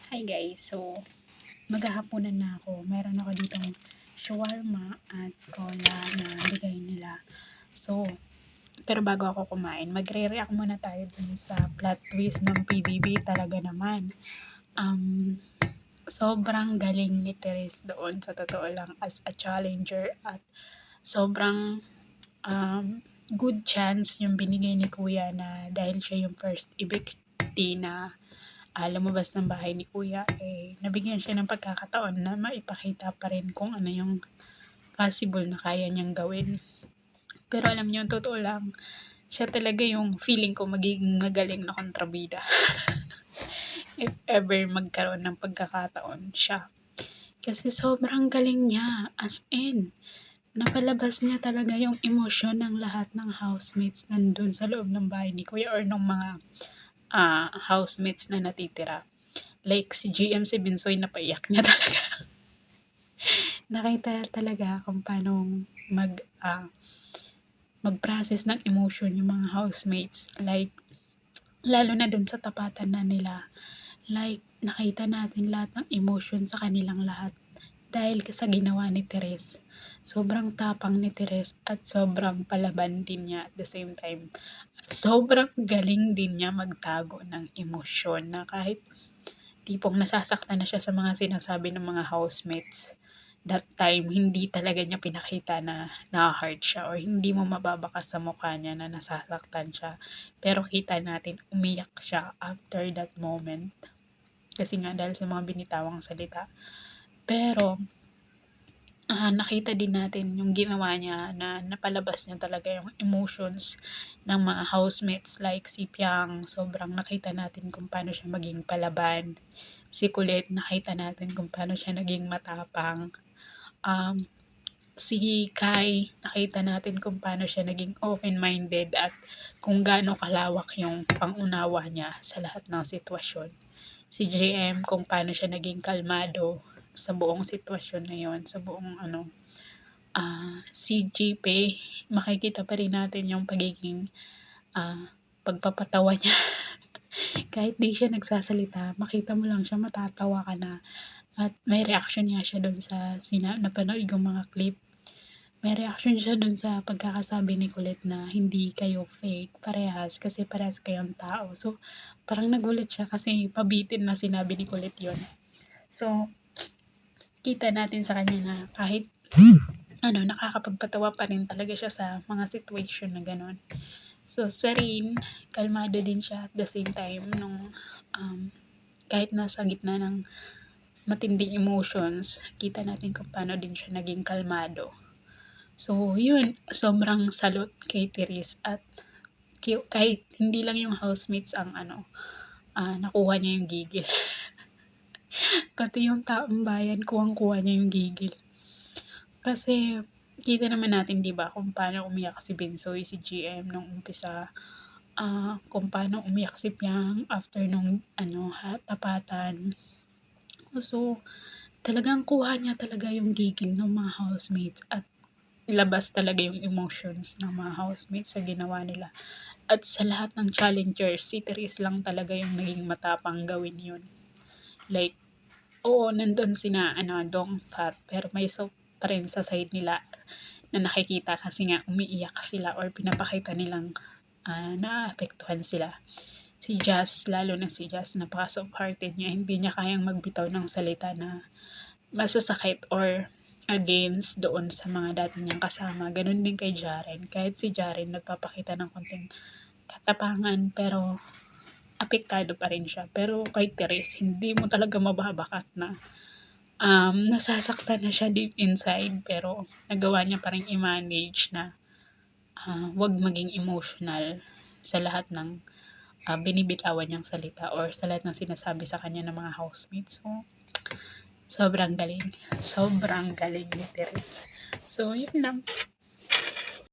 Hi guys, so maghahapunan na ako. Meron ako ditong shawarma at cola na bigay nila. So, pero bago ako kumain, magre-react muna tayo dun sa plot twist ng PBB talaga naman. Sobrang galing ni Therese doon sa totoo lang as a challenger at sobrang good chance yung binigay ni Kuya na dahil siya yung first evictee na lumabas ng bahay ni Kuya, nabigyan siya ng pagkakataon na maipakita pa rin kung ano yung possible na kaya niyang gawin. Pero alam niyo, totoo lang, siya talaga yung feeling ko magiging magaling na kontrabida. If ever magkaroon ng pagkakataon siya. Kasi sobrang galing niya, as in, napalabas niya talaga yung emosyon ng lahat ng housemates nandun sa loob ng bahay ni Kuya or ng mga housemates na natitira. Like si GM si Binsoy, napaiyak niya talaga. Nakita talaga kung paano mag-process ng emotion yung mga housemates. Like, lalo na dun sa tapatan na nila. Like, nakita natin lahat ng emotion sa kanilang lahat. Dahil sa ginawa ni Therese. Sobrang tapang ni Therese at sobrang palaban din niya at the same time. At sobrang galing din niya magtago ng emosyon na kahit tipong nasasaktan na siya sa mga sinasabi ng mga housemates. That time, hindi talaga niya pinakita na na-hurt siya or hindi mo mababaka sa mukha niya na nasasaktan siya. Pero kita natin, umiyak siya after that moment. Kasi nga dahil sa mga binitawang salita. Pero, nakita din natin yung ginawa niya na napalabas niya talaga yung emotions ng mga housemates like si Piang, sobrang nakita natin kung paano siya maging palaban. Si Kulit, nakita natin kung paano siya naging matapang. Si Kai, nakita natin kung paano siya naging open-minded at kung gaano kalawak yung pangunawa niya sa lahat ng sitwasyon. Si JM, kung paano siya naging kalmado sa buong sitwasyon na yun, sa buong si JP, makikita pa rin natin yung pagiging pagpapatawa niya. Kahit di siya nagsasalita, makita mo lang siya, matatawa ka na. At may reaction niya siya dun sa napanood yung mga clip. May reaction siya dun sa pagkakasabi ni Kulit na hindi kayo fake, parehas, kasi parehas kayong tao. So, parang nagulat siya kasi pabitin na sinabi ni Kulit yun. So, kita natin sa kanya na kahit nakakapagpatawa pa rin talaga siya sa mga situation na gano'n. So, Sarin, kalmado din siya at the same time nung kahit nasa gitna ng matinding emotions, kita natin kung paano din siya naging kalmado. So, yun, sobrang salute kay Therese at kahit hindi lang yung housemates ang nakuha niya yung gigil. Pati yung taong bayan, kuwang-kuha niya yung gigil. Kasi, kita naman natin, di ba, kung paano umiyak si Binsoy, si GM nung umpisa, kung paano umiyak si Piang after nung tapatan. So, talagang kuha niya talaga yung gigil ng mga housemates at labas talaga yung emotions ng mga housemates sa ginawa nila. At sa lahat ng challengers, si Therese lang talaga yung naging matapang gawin yun. Like, oo, nandun sina Dong Fat, pero may soap pa rin sa side nila na nakikita kasi nga umiiyak sila or pinapakita nilang naapektuhan sila. Si Jazz, lalo na si Jazz, napaka-soft-hearted niya. Hindi niya kayang magbitaw ng salita na masasakit or against doon sa mga dati niyang kasama. Ganun din kay Jaren. Kahit si Jaren nagpapakita ng konting katapangan, pero apektado pa rin siya. Pero kay Therese, hindi mo talaga mababakat na nasasaktan na siya deep inside, pero nagawa niya pa rin i-manage na wag maging emotional sa lahat ng binibitawan niyang salita or sa lahat ng sinasabi sa kanya ng mga housemates. So, sobrang galing. Sobrang galing ni Therese. So, yun lang.